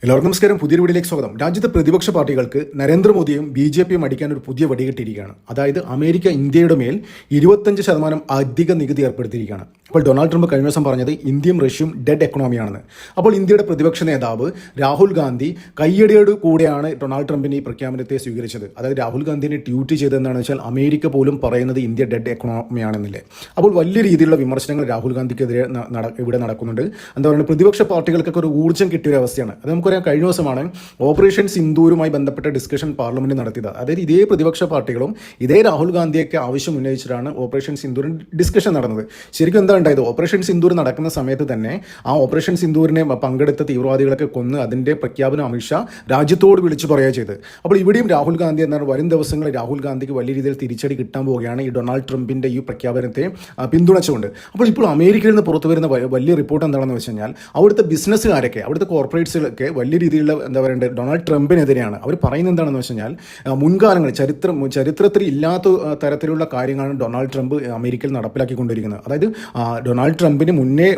എല്ലാവർക്കും നമസ്കാരം. പുതിയ വീഡിയോയിലേക്ക് സ്വാഗതം. രാജ്യത്തെ പ്രതിപക്ഷ പാർട്ടികൾക്ക് നരേന്ദ്രമോദിയും ബി.ജെ.പിയും അടിക്കാൻ ഒരു പുതിയ വടികെട്ടിയിരിക്കുകയാണ്. അതായത് അമേരിക്ക ഇന്ത്യയുടെ മേൽ 25% അധിക നികുതി ഏർപ്പെടുത്തിയിരിക്കുകയാണ്. അപ്പോൾ ഡൊണാൾഡ് ട്രംപ് കഴിഞ്ഞ ദിവസം പറഞ്ഞത് ഇന്ത്യയും റഷ്യയും ഡെഡ് എക്കണോമിയാണെന്ന്. അപ്പോൾ ഇന്ത്യയുടെ പ്രതിപക്ഷ നേതാവ് രാഹുൽ ഗാന്ധി കയ്യടിയോട് കൂടെയാണ് ഡൊണാൾഡ് ട്രംപിന്റെ ഈ പ്രഖ്യാപനത്തെ സ്വീകരിച്ചത്. അതായത് രാഹുൽ ഗാന്ധിനെ ട്വീറ്റ് ചെയ്തതെന്താണെന്ന് വെച്ചാൽ അമേരിക്ക പോലും പറയുന്നത് ഇന്ത്യ ഡെഡ് എക്കണോമിയാണെന്നില്ലേ. അപ്പോൾ വലിയ രീതിയിലുള്ള വിമർശനങ്ങൾ രാഹുൽ ഗാന്ധിക്കെതിരെ ഇവിടെ നടക്കുന്നുണ്ട്. എന്താ പറയുക, പ്രതിപക്ഷ പാർട്ടികൾക്കൊക്കെ ഒരു ഊർജ്ജം കിട്ടിയ ഒരു അവസ്ഥയാണ്. അത് നമുക്കറിയാം, കഴിഞ്ഞ ദിവസമാണ് ഓപ്പറേഷൻ സിന്ദൂരുമായി ബന്ധപ്പെട്ട ഡിസ്കഷൻ പാർലമെന്റിൽ നടത്തിയത്. അതായത് ഇതേ പ്രതിപക്ഷ പാർട്ടികളും ഇതേ രാഹുൽ ഗാന്ധിയൊക്കെ ആവശ്യം ഉന്നയിച്ചിട്ടാണ് ഓപ്പറേഷൻ സിന്ദൂരിന് ഡിസ്കഷൻ നടന്നത്. ശരിക്കും എന്താ ഉണ്ടായത്? ഓപ്പറേഷൻ സിന്ദൂർ നടക്കുന്ന സമയത്ത് തന്നെ ആ ഓപ്പറേഷൻ സിന്ദൂരിനെ പങ്കെടുത്ത തീവ്രവാദികളൊക്കെ കൊന്ന് അതിന്റെ പ്രഖ്യാപനം അമിത്ഷാ രാജ്യത്തോട് വിളിച്ചു പറയുക ചെയ്ത്. അപ്പോൾ ഇവിടെയും രാഹുൽ ഗാന്ധി എന്നാൽ വരും ദിവസങ്ങളിൽ രാഹുൽ ഗാന്ധിക്ക് വലിയ രീതിയിൽ തിരിച്ചടി കിട്ടാൻ പോവുകയാണ് ഈ ഡൊണാൾഡ് ട്രംപിന്റെ ഈ പ്രഖ്യാപനത്തെ പിന്തുണച്ചുകൊണ്ട്. അപ്പോൾ ഇപ്പോൾ അമേരിക്കയിൽ നിന്ന് പുറത്തു വരുന്ന വലിയ റിപ്പോർട്ട് എന്താണെന്ന് വെച്ച് കഴിഞ്ഞാൽ അവിടുത്തെ ബിസിനസ്സുകാരൊക്കെ, അവിടുത്തെ കോർപ്പറേറ്റ്സുകളൊക്കെ വലിയ രീതിയിലുള്ള എന്താ പറയുക ഡൊണാൾഡ് ട്രംപിനെതിരെയാണ്. അവർ പറയുന്നത് എന്താണെന്ന് വെച്ച് കഴിഞ്ഞാൽ മുൻകാലങ്ങളിൽ ചരിത്രത്തിൽ ഇല്ലാത്ത തരത്തിലുള്ള കാര്യങ്ങളാണ് ഡൊണാൾഡ് ട്രംപ് അമേരിക്കയിൽ നടപ്പിലാക്കിക്കൊണ്ടിരിക്കുന്നത്. അതായത് ഡൊണാൾഡ് ട്രംപിന് മുന്നേ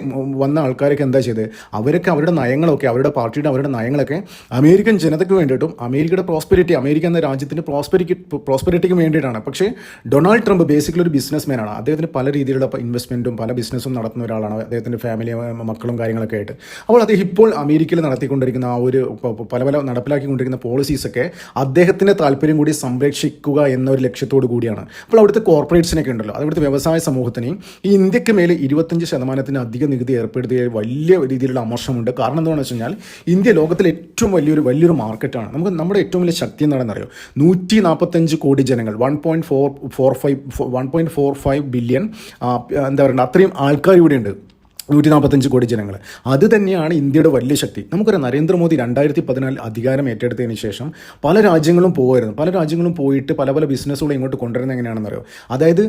വന്ന ആൾക്കാരൊക്കെ എന്താ ചെയ്തത്? അവരൊക്കെ അവരുടെ നയങ്ങളൊക്കെ, അവരുടെ പാർട്ടിയുടെ അവരുടെ നയങ്ങളൊക്കെ അമേരിക്കൻ ജനതയ്ക്ക് വേണ്ടിയിട്ടും അമേരിക്കയുടെ പ്രോസ്പെരിറ്റി, അമേരിക്ക എന്ന രാജ്യത്തിൻ്റെ പ്രോസ്പെരിറ്റിക്ക് വേണ്ടിയിട്ടാണ്. പക്ഷേ ഡൊണാൾഡ് ട്രംപ് ബേസിക്കലി ഒരു ബിസിനസ് മാനാണ്. അദ്ദേഹത്തിന് പല രീതിയിലുള്ള ഇൻവെസ്റ്റ്മെൻറ്റും പല ബിസിനസ്സും നടത്തുന്ന ഒരാളാണ്. അദ്ദേഹത്തിൻ്റെ ഫാമിലി, മക്കളും കാര്യങ്ങളൊക്കെ ആയിട്ട്. അപ്പോൾ അദ്ദേഹം ഇപ്പോൾ അമേരിക്കയിൽ നടത്തിക്കൊണ്ടിരിക്കുന്ന ആ ഒരു പല നടപ്പിലാക്കിക്കൊണ്ടിരിക്കുന്ന പോളിസീസൊക്കെ അദ്ദേഹത്തിൻ്റെ താല്പര്യം കൂടി സംരക്ഷിക്കുക എന്ന ഒരു ലക്ഷ്യത്തോടു കൂടിയാണ്. അപ്പോൾ അവിടുത്തെ കോർപ്പറേറ്റ്സിനൊക്കെ ഉണ്ടല്ലോ, അവിടുത്തെ വ്യവസായ സമൂഹത്തിന് ഈ ഇന്ത്യക്ക് മേലെ 25% അധിക നികുതി ഏർപ്പെടുത്തിയ വലിയ രീതിയിലുള്ള അമർഷമുണ്ട്. കാരണം എന്താണെന്ന് വെച്ച് കഴിഞ്ഞാൽ ഇന്ത്യ ലോകത്തിലെ ഏറ്റവും വലിയൊരു മാർക്കറ്റാണ്. നമ്മുടെ ഏറ്റവും വലിയ ശക്തി എന്താണെന്ന് അറിയോ? 145 കോടി ജനങ്ങൾ, 1.45 ബില്യൺ എന്താ പറയുക, അത്രയും ആൾക്കാർ ഇവിടെ ഉണ്ട്. 145 കോടി ജനങ്ങൾ. അത് തന്നെയാണ് ഇന്ത്യയുടെ വലിയ ശക്തി. നമുക്കറിയാം, നരേന്ദ്രമോദി 2014 അധികാരം ഏറ്റെടുത്തതിന് ശേഷം പല രാജ്യങ്ങളും പോയിട്ട് പല ബിസിനസ്സുകളും ഇങ്ങോട്ട് കൊണ്ടുവരുന്നത് എങ്ങനെയാണെന്ന് അറിയോ? അതായത്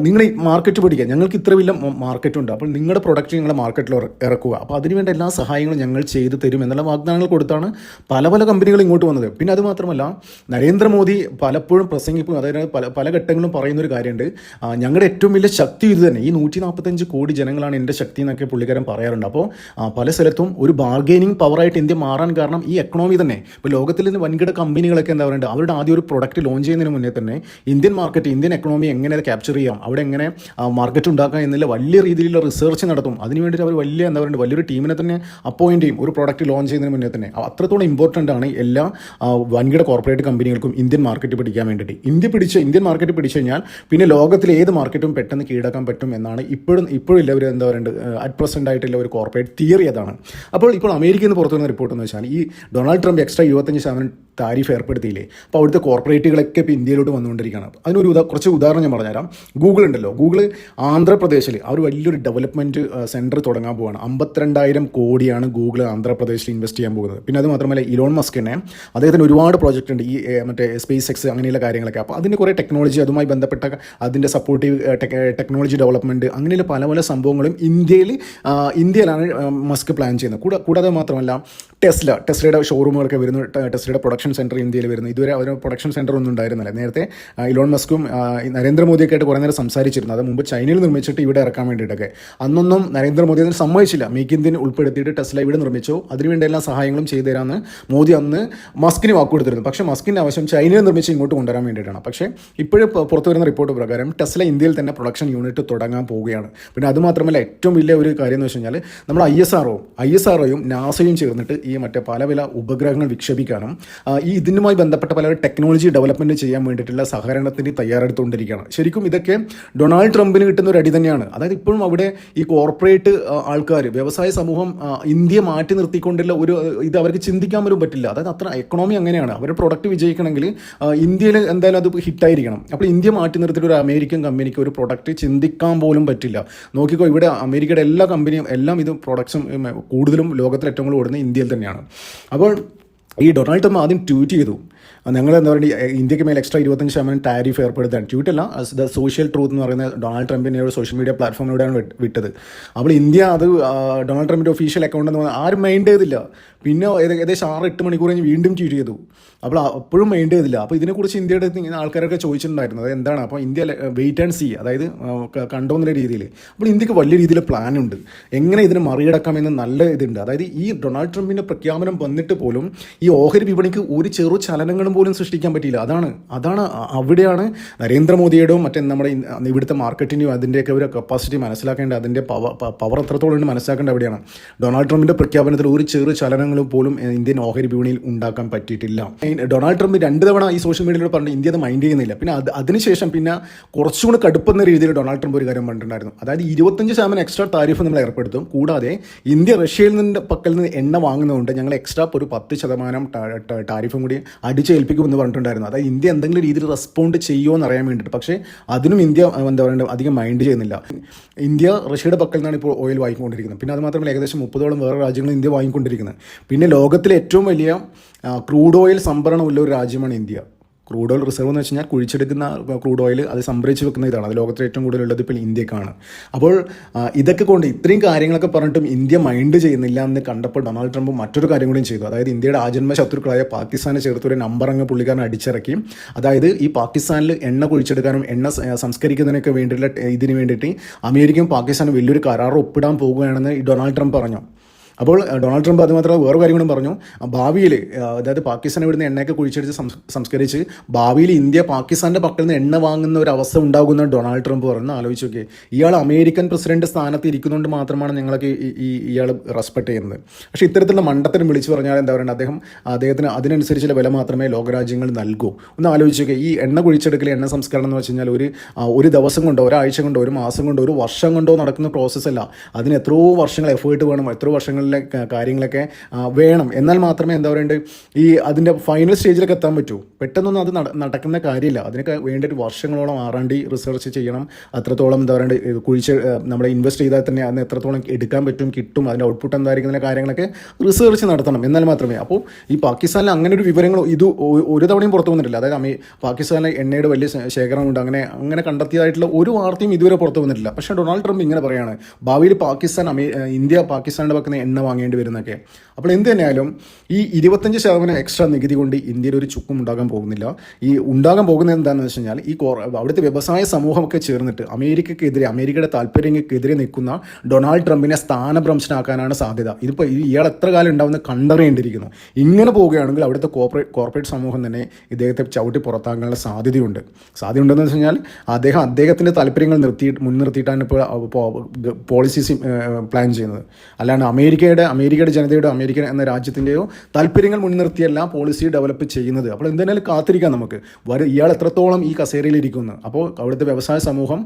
നിങ്ങൾ ഈ മാർക്കറ്റ് പിടിക്കുക, ഞങ്ങൾക്ക് ഇത്ര വലിയ മാർക്കറ്റ് ഉണ്ട്, അപ്പോൾ നിങ്ങളുടെ പ്രൊഡക്റ്റ് നിങ്ങളുടെ മാർക്കറ്റിൽ ഇറക്കുക, അപ്പോൾ അതിനുവേണ്ട എല്ലാ സഹായങ്ങളും ഞങ്ങൾ ചെയ്തു തരും എന്നുള്ള വാഗ്ദാനങ്ങൾ കൊടുത്താണ് പല കമ്പനികൾ ഇങ്ങോട്ട് വന്നത്. പിന്നെ അത് മാത്രമല്ല, നരേന്ദ്രമോദി പലപ്പോഴും പ്രസംഗിക്കും, അതായത് പല ഘട്ടങ്ങളും പറയുന്നൊരു കാര്യമുണ്ട്, ഞങ്ങളുടെ ഏറ്റവും വലിയ ശക്തി ഇത് തന്നെ, ഈ 145 കോടി ജനങ്ങളാണ് എൻ്റെ ശക്തി എന്നൊക്കെ പുള്ളിക്കാരൻ പറയാറുണ്ട്. അപ്പോൾ പല സ്ഥലത്തും ഒരു ബാർഗെയിനിങ് പവറായിട്ട് ഇന്ത്യ മാറാൻ കാരണം ഈ എക്കണോമി തന്നെ. ഇപ്പോൾ ലോകത്തിൽ നിന്ന് വൻകിട കമ്പനികളൊക്കെ എന്താ പറയുക, അവരുടെ ആദ്യം ഒരു പ്രൊഡക്റ്റ് ലോഞ്ച് ചെയ്യുന്നതിന് മുന്നേ തന്നെ ഇന്ത്യൻ മാർക്കറ്റ്, ഇന്ത്യൻ എക്കണോമി എങ്ങനെ അത് ക്യാപ്ചർ ചെയ്യാം, അവിടെ എങ്ങനെ മാർക്കറ്റ് ഉണ്ടാക്കാം എന്നുള്ള വലിയ രീതിയിലുള്ള റിസർച്ച് നടത്തും. അതിനുവേണ്ടി അവർ വലിയൊരു ടീമിനെ തന്നെ അപ്പോയിന്റ് ചെയ്യും ഒരു പ്രൊഡക്റ്റ് ലോഞ്ച് ചെയ്യുന്നതിന് മുന്നേ തന്നെ. അത്രത്തോളം ഇമ്പോർട്ടൻ്റ് ആണ് എല്ലാ വൻകിട കോർപ്പറേറ്റ് കമ്പനികൾക്കും ഇന്ത്യൻ മാർക്കറ്റ് പിടിക്കാൻ വേണ്ടിയിട്ട്. ഇന്ത്യൻ മാർക്കറ്റ് പിടിച്ചു കഴിഞ്ഞാൽ പിന്നെ ലോകത്തിലെ ഏത് മാർക്കറ്റും പെട്ടെന്ന് കീഴടക്കാൻ പറ്റും എന്നാണ് ഇപ്പോഴും ഇല്ല ഒരു എന്താ പറയുക പ്രസന്റ് ആയിട്ടുള്ള ഒരു കോർപ്പറേറ്റ് തിയറി അതാണ്. അപ്പോൾ അമേരിക്കയിൽ നിന്ന് പുറത്തു വരുന്ന റിപ്പോർട്ട് എന്ന് വെച്ചാൽ ഈ ഡൊണാൾഡ് ട്രംപ് എക്സ്ട്രാ 25% താരിഫ് ഏർപ്പെടുത്തിയില്ലേ, അപ്പോൾ അവിടുത്തെ കോർപ്പറേറ്റുകളൊക്കെ ഇപ്പോൾ ഇന്ത്യയിലോട്ട് വന്നുകൊണ്ടിരിക്കുകയാണ്. അതിനൊരു കുറച്ച് ഉദാഹരണം ഞാൻ പറഞ്ഞുതരാം. ഗൂഗിൾ ഉണ്ടല്ലോ, ഗൂഗിൾ ആന്ധ്രാപ്രദേശിൽ അവർ വലിയൊരു ഡെവലപ്മെൻറ്റ് സെൻറ്റർ തുടങ്ങാൻ പോവുകയാണ്. 52,000 കോടിയാണ് ഗൂഗിൾ ആന്ധ്രാപ്രദേശിൽ ഇൻവെസ്റ്റ് ചെയ്യാൻ പോകുന്നത്. പിന്നെ അത് മാത്രമല്ല, ഇലോൺ മസ്കിനെ അദ്ദേഹത്തിന് ഒരുപാട് പ്രോജക്റ്റ് ഉണ്ട്, ഈ മറ്റേ സ്പേസ് എക്സ് അങ്ങനെയുള്ള കാര്യങ്ങളൊക്കെ. അപ്പോൾ അതിൻ്റെ കുറേ ടെക്നോളജി, അതുമായി ബന്ധപ്പെട്ട അതിൻ്റെ സപ്പോർട്ടീവ് ടെക്നോളജി ഡെവലപ്മെൻറ്റ്, അങ്ങനെയുള്ള പല സംഭവങ്ങളും ഇന്ത്യയിലാണ് മസ്ക് പ്ലാൻ ചെയ്യുന്നത്. കൂടാതെ മാത്രമല്ല, ടെസ്ലയുടെ ഷോറൂമുകളൊക്കെ വരുന്നു, ടെസ്ലയുടെ പ്രൊഡക്ഷൻ സെൻറ്റർ ഇന്ത്യയിൽ വരുന്നു. ഇതുവരെ അവർ പ്രൊഡക്ഷൻ സെൻറ്റർ ഒന്നും ഉണ്ടായിരുന്നില്ല. നേരത്തെ ഇലോൺ മസ്കും നരേന്ദ്രമോദിയൊക്കെ ആയിട്ട് കുറേ നേരം സംസാരിച്ചിരുന്നു, അത് മുമ്പ് ചൈനയിൽ നിർമ്മിച്ചിട്ട് ഇവിടെ ഇറക്കാൻ വേണ്ടിയിട്ടൊക്കെ. അന്നൊന്നും നരേന്ദ്രമോദി അതിന് സമ്മതിച്ചില്ല. മേക്ക് ഇന്ത്യൻ ഉൾപ്പെടുത്തിയിട്ട് ടെസ്ല ഇവിടെ നിർമ്മിച്ചു, അതിനുവേണ്ടി എല്ലാ സഹായങ്ങളും ചെയ്തു തരാമെന്ന് മോദി അന്ന് മസ്കിന് വാക്കുകൊടുത്തിരുന്നു. പക്ഷേ മസ്കിൻ്റെ ആവശ്യം ചൈനയിൽ നിർമ്മിച്ച് ഇങ്ങോട്ട് കൊണ്ടുവരാൻ വേണ്ടിയിട്ടാണ്. പക്ഷേ ഇപ്പോഴും പുറത്തു വരുന്ന റിപ്പോർട്ട് പ്രകാരം ടെസ്ല ഇന്ത്യയിൽ തന്നെ പ്രൊഡക്ഷൻ യൂണിറ്റ് തുടങ്ങാൻ പോവുകയാണ്. പിന്നെ അത് മാത്രമല്ല, ഏറ്റവും വലിയ ഒരു കാര്യം എന്ന് വെച്ച് കഴിഞ്ഞാൽ നമ്മുടെ ISROയും നാസയും ചേർന്നിട്ട് ഈ മറ്റേ പല ഉപഗ്രഹങ്ങൾ വിക്ഷേപിക്കാനും ഇതിനുമായി ബന്ധപ്പെട്ട പല ടെക്നോളജി ഡെവലപ്മെൻറ്റ് ചെയ്യാൻ വേണ്ടിയിട്ടുള്ള സഹകരണത്തിന് തയ്യാറെടുത്തുകൊണ്ടിരിക്കുകയാണ്. ശരിക്കും ഇതൊക്കെ ഡൊണാൾഡ് ട്രംപിന് കിട്ടുന്ന ഒരു അടി തന്നെയാണ്. അതായത് ഇപ്പോഴും അവിടെ ഈ കോർപ്പറേറ്റ് ആൾക്കാർ, വ്യവസായ സമൂഹം ഇന്ത്യ മാറ്റി നിർത്തിക്കൊണ്ടുള്ള ഇത് അവർക്ക് ചിന്തിക്കാൻ പോലും പറ്റില്ല. അതായത് അത്ര എക്കണോമി അങ്ങനെയാണ്. അവരുടെ പ്രൊഡക്റ്റ് വിജയിക്കണമെങ്കിൽ ഇന്ത്യയിൽ എന്തായാലും അത് ഹിറ്റായിരിക്കണം. അപ്പോൾ ഇന്ത്യ മാറ്റി നിർത്തിയിട്ട് ഒരു അമേരിക്കൻ കമ്പനിക്ക് ഒരു പ്രൊഡക്റ്റ് ചിന്തിക്കാൻ പോലും പറ്റില്ല. നോക്കിക്കോ, ഇവിടെ അമേരിക്കയുടെ എല്ലാ കമ്പനിയും എല്ലാം ഇത് പ്രൊഡക്ട്സും കൂടുതലും ലോകത്തിൽ ഏറ്റവും കൂടുതൽ ഓടുന്നത് ഇന്ത്യയിൽ തന്നെയാണ്. അപ്പോൾ ഈ ഡൊണാൾഡ് ട്രംപ് ആദ്യം ട്വീറ്റ് ചെയ്തു, ഞങ്ങൾ എന്താ പറയുക ഇന്ത്യക്ക് മേലെ എക്സ്ട്രാ 25% ടാരിഫ് ഏർപ്പെടുത്താൻ ട്വീറ്റല്ല ദ സോഷ്യൽ ട്രൂത്ത് എന്ന് പറയുന്ന ഡൊണാൾഡ് ട്രംപിൻ്റെ ഒരു സോഷ്യൽ മീഡിയ പ്ലാറ്റ്ഫോമിലൂടെയാണ് വിട്ടത്. അപ്പോൾ ഇന്ത്യ അത് ഡൊണാൾഡ് ട്രംപിൻ്റെ ഒഫീഷ്യൽ അക്കൗണ്ട് എന്ന് പറഞ്ഞാൽ ആരും മൈൻഡ് ചെയ്തില്ല. പിന്നെ ഏകദേശം 6-8 മണിക്കൂർ കഴിഞ്ഞ് വീണ്ടും ട്വീറ്റ് ചെയ്തു. അപ്പോൾ അപ്പോഴും മൈൻഡ് ചെയ്തില്ല. അപ്പോൾ ഇതിനെക്കുറിച്ച് ഇന്ത്യയുടെ അടുത്ത് ഇങ്ങനെ ആൾക്കാരൊക്കെ ചോദിച്ചിട്ടുണ്ടായിരുന്നു അത് എന്താണ്. അപ്പോൾ ഇന്ത്യ വെയിറ്റ് ആൻഡ് സീ, അതായത് കണ്ടോന്നുള്ള രീതിയിൽ. അപ്പോൾ ഇന്ത്യക്ക് വലിയ രീതിയിൽ പ്ലാൻ ഉണ്ട് എങ്ങനെ ഇതിനെ മറികടക്കാമെന്ന് നല്ല ഇതുണ്ട്. അതായത് ഈ ഡൊണാൾഡ് ട്രംപിൻ്റെ പ്രഖ്യാപനം വന്നിട്ട് പോലും ഈ ഓഹരി വിപണിക്ക് ഒരു ചെറു ചലനങ്ങളും പോലും സൃഷ്ടിക്കാൻ പറ്റിയില്ല. അതാണ് അവിടെയാണ് നരേന്ദ്രമോദിയുടെയും മറ്റേ നമ്മുടെ ഇവിടുത്തെ മാർക്കറ്റിൻ്റെയും അതിൻ്റെയൊക്കെ ഒരു കപ്പാസിറ്റി മനസ്സിലാക്കേണ്ട, അതിൻ്റെ പവർ എത്രത്തോളം ഉണ്ട് മനസ്സിലാക്കേണ്ട അവിടെയാണ്. ഡൊണാൾഡ് ട്രംപിൻ്റെ പ്രഖ്യാപനത്തിൽ ഒരു ചെറു ചലനങ്ങളും പോലും ഇന്ത്യൻ ഓഹരി വിപണിയിൽ ഉണ്ടാക്കാൻ പറ്റിയിട്ടില്ല. ഡൊണാൾഡ് ട്രംപ് 2 തവണ ഈ സോഷ്യൽ മീഡിയയിൽ പറഞ്ഞ് ഇന്ത്യ അത് മൈൻഡ് ചെയ്യുന്നില്ല. പിന്നെ അതിനുശേഷം പിന്നെ കുറച്ചുകൂടി കടുപ്പുന്ന രീതിയിൽ ഡൊണാൾഡ് ട്രംപ് ഒരു കാര്യം പറഞ്ഞിട്ടുണ്ടായിരുന്നു. അതായത് 25% എക്സ്ട്രാ താരിഫ് നമ്മൾ ഏർപ്പെടുത്തും. കൂടാതെ ഇന്ത്യ റഷ്യയിൽ നിന്ന് പക്കൽ നിന്ന് എണ്ണ വാങ്ങുന്നതുകൊണ്ട് ഞങ്ങൾ എക്സ്ട്രാ ഒരു 10% ടാരിഫും കൂടി അടിച്ചേൽപ്പിക്കുമെന്ന് പറഞ്ഞിട്ടുണ്ടായിരുന്നു. അതായത് ഇന്ത്യ എന്തെങ്കിലും രീതിയിൽ റെസ്പോണ്ട് ചെയ്യുമോ എന്ന് അറിയാൻ വേണ്ടിയിട്ട്. പക്ഷേ അതിനും ഇന്ത്യ എന്താ പറയുക അധികം മൈൻഡ് ചെയ്യുന്നില്ല. ഇന്ത്യ റഷ്യയുടെ പക്കൽ നിന്നാണ് ഇപ്പോൾ ഓയിൽ വാങ്ങിക്കൊണ്ടിരിക്കുന്നത്. പിന്നെ അത് മാത്രമല്ല ഏകദേശം 30ഓളം വേറെ രാജ്യങ്ങൾ ഇന്ത്യ വാങ്ങിക്കൊണ്ടിരിക്കുന്നത്. പിന്നെ ലോകത്തിലെ ഏറ്റവും വലിയ ക്രൂഡ് ഓയിൽ സംഭരണമുള്ള ഒരു രാജ്യമാണ് ഇന്ത്യ. ക്രൂഡ് ഓയിൽ റിസർവ് എന്ന് വെച്ച് കഴിഞ്ഞാൽ കുഴിച്ചെടുക്കുന്ന ക്രൂഡ് ഓയിൽ അത് സംഭരിച്ച് വെക്കുന്ന ഇതാണ്. അത് ലോകത്തിൽ ഏറ്റവും കൂടുതലുള്ളത് ഇപ്പോൾ ഇന്ത്യക്കാണ്. അപ്പോൾ ഇതൊക്കെ കൊണ്ട് ഇത്രയും കാര്യങ്ങളൊക്കെ പറഞ്ഞിട്ടും ഇന്ത്യ മൈൻഡ് ചെയ്യുന്നില്ല എന്ന് കണ്ടപ്പോൾ ഡൊണാൾഡ് ട്രംപ് മറ്റൊരു കാര്യം കൂടിയും ചെയ്തു. അതായത് ഇന്ത്യയുടെ ആജന്മ ശത്രുക്കളായ പാകിസ്ഥാനെ ചേർത്തൊരു നമ്പർ അങ്ങ് പുള്ളിക്കാരൻ അടിച്ചിറക്കി. അതായത് ഈ പാകിസ്ഥാനിൽ എണ്ണ കുഴിച്ചെടുക്കാനും എണ്ണ സംസ്കരിക്കുന്നതിനൊക്കെ വേണ്ടിയിട്ടുള്ള ഇതിന് വേണ്ടിയിട്ട് അമേരിക്കയും പാകിസ്ഥാനും വലിയൊരു കരാർ ഒപ്പിടാൻ പോകുകയാണെന്ന് ഈ ഡൊണാൾഡ് ട്രംപ് പറഞ്ഞു. അപ്പോൾ ഡൊണാൾഡ് ട്രംപ് അത് മാത്രമല്ല വേറെ കാര്യം കൂടെ പറഞ്ഞു. ഭാവിയിൽ അതായത് പാകിസ്ഥാൻ ഇവിടുന്ന് എണ്ണയൊക്കെ കുഴിച്ചടിച്ച് സംസ്കരിച്ച് ഭാവിയിൽ ഇന്ത്യ പാകിസ്ഥാൻ്റെ പക്കൽ നിന്ന് എണ്ണ വാങ്ങുന്ന ഒരു അവസ്ഥ ഉണ്ടാകുന്ന ഡൊണാൾഡ് ട്രംപ് പറഞ്ഞു. ആലോചിച്ച് നോക്കിയേ, ഇയാൾ അമേരിക്കൻ പ്രസിഡന്റ് സ്ഥാനത്ത് ഇരിക്കുന്നതുകൊണ്ട് മാത്രമാണ് ഞങ്ങളൊക്കെ ഇയാൾ റെസ്പെക്ട് ചെയ്യുന്നത്. പക്ഷേ ഇത്തരത്തിലുള്ള മണ്ടത്തിനും വിളിച്ചു പറഞ്ഞാൽ എന്താ പറയുക, അദ്ദേഹത്തിന് അതിനനുസരിച്ചുള്ള വില മാത്രമേ ലോകരാജ്യങ്ങൾ നൽകൂ. ഒന്ന് ആലോചിച്ച് നോക്കിയേ, ഈ എണ്ണ കുഴിച്ചെടുക്കൽ എണ്ണ സംസ്കരണം എന്ന് വെച്ച് കഴിഞ്ഞാൽ ഒരു ദിവസം കൊണ്ടോ ഒരാഴ്ച കൊണ്ടോ ഒരു മാസം കൊണ്ടോ ഒരു വർഷം കൊണ്ടോ നടക്കുന്ന പ്രോസസ്സല്ല. അതിന് എത്രയോ വർഷങ്ങൾ എഫേർട്ട് വേണം, എത്രയോ വർഷങ്ങൾ കാര്യങ്ങളൊക്കെ വേണം. എന്നാൽ മാത്രമേ എന്താ പറയേണ്ടത് അതിൻ്റെ ഫൈനൽ സ്റ്റേജിലൊക്കെ എത്താൻ പറ്റൂ. പെട്ടെന്നൊന്നും അത് നടക്കുന്ന കാര്യമില്ല. അതിനൊക്കെ വേണ്ടിയിട്ട് വർഷങ്ങളോളം R&D റിസർച്ച് ചെയ്യണം. അത്രത്തോളം എന്താ പറയേണ്ടത് നമ്മൾ ഇൻവെസ്റ്റ് ചെയ്താൽ തന്നെ അതിന് എത്രത്തോളം എടുക്കാൻ പറ്റും, കിട്ടും, അതിൻ്റെ ഔട്ട്പുട്ട് എന്തായിരിക്കുന്ന കാര്യങ്ങളൊക്കെ റിസർച്ച് നടത്തണം. എന്നാൽ മാത്രമേ. അപ്പോൾ ഈ പാകിസ്ഥാനിൽ അങ്ങനെ ഒരു വിവരങ്ങൾ ഇത് ഒരു തവണയും പുറത്തു വന്നിട്ടില്ല. അതായത് പാകിസ്ഥാനിൽ എണ്ണയുടെ വലിയ ശേഖരമുണ്ട് അങ്ങനെ കണ്ടെത്തിയതായിട്ടുള്ള ഒരു വാർത്തയും ഇതുവരെ പുറത്തു വന്നിട്ടില്ല. പക്ഷേ ഡൊണാൾഡ് ട്രംപ് ഇങ്ങനെ പറയുകയാണ്, ഭാവിയിൽ ഇന്ത്യ പാകിസ്ഥാൻ്റെ പക്കൽ എണ്ണ വാങ്ങേണ്ടി വരുന്നൊക്കെ. അപ്പോൾ എന്ത് തന്നെയായാലും ഈ 25% എക്സ്ട്രാ നികുതി കൊണ്ട് ഇന്ത്യയിൽ ഒരു ചുക്കും ഉണ്ടാകാൻ പോകുന്നില്ല. ഈ ഉണ്ടാകാൻ പോകുന്നത് എന്താണെന്ന് വെച്ച് കഴിഞ്ഞാൽ അവിടുത്തെ വ്യവസായ സമൂഹമൊക്കെ ചേർന്നിട്ട് അമേരിക്കയുടെ താല്പര്യങ്ങൾക്കെതിരെ നിൽക്കുന്ന ഡൊണാൾഡ് ട്രംപിനെ സ്ഥാനഭ്രംശനാക്കാനാണ് സാധ്യത. ഇതിപ്പോൾ ഇയാൾ എത്ര കാലം ഉണ്ടാവുന്ന കണ്ടറിയേണ്ടിയിരിക്കുന്നു. ഇങ്ങനെ പോവുകയാണെങ്കിൽ അവിടുത്തെ കോർപ്പറേറ്റ് സമൂഹം തന്നെ ഇദ്ദേഹത്തെ ചവിട്ടി പുറത്താക്കാനുള്ള സാധ്യതയുണ്ടെന്ന് വെച്ച് കഴിഞ്ഞാൽ അദ്ദേഹത്തിൻ്റെ താല്പര്യങ്ങൾ മുൻനിർത്തിയിട്ടാണ് ഇപ്പോൾ പോളിസീസ് പ്ലാൻ ചെയ്യുന്നത്. അല്ലാണ്ട് അമേരിക്കയുടെ ജനതയുടെ അമേരിക്ക എന്ന രാജ്യത്തിൻ്റെയോ താല്പര്യങ്ങൾ മുൻനിർത്തിയല്ല പോളിസി ഡെവലപ്പ് ചെയ്യുന്നത്. അപ്പോൾ എന്തായാലും കാത്തിരിക്കാം നമുക്ക് ഇയാൾ എത്രത്തോളം ഈ കസേരയിൽ ഇരിക്കുന്നു. അപ്പോൾ അവിടുത്തെ വ്യവസായ സമൂഹം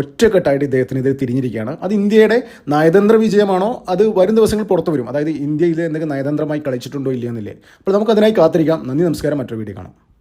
ഒറ്റക്കെട്ടായിട്ട് ഇദ്ദേഹത്തിനെതിരെ തിരിഞ്ഞിരിക്കുകയാണ്. അത് ഇന്ത്യയുടെ നയതന്ത്ര വിജയമാണോ അത് വരും ദിവസങ്ങൾ പുറത്തു വരും. അതായത് ഇന്ത്യയിൽ എന്തെങ്കിലും നയതന്ത്രമായി കളിച്ചിട്ടുണ്ടോ ഇല്ലയെന്നില്ലേ. അപ്പോൾ നമുക്ക് അതിനായി കാത്തിരിക്കാം. നന്ദി, നമസ്കാരം. മറ്റൊരു വീഡിയോ കാണാം.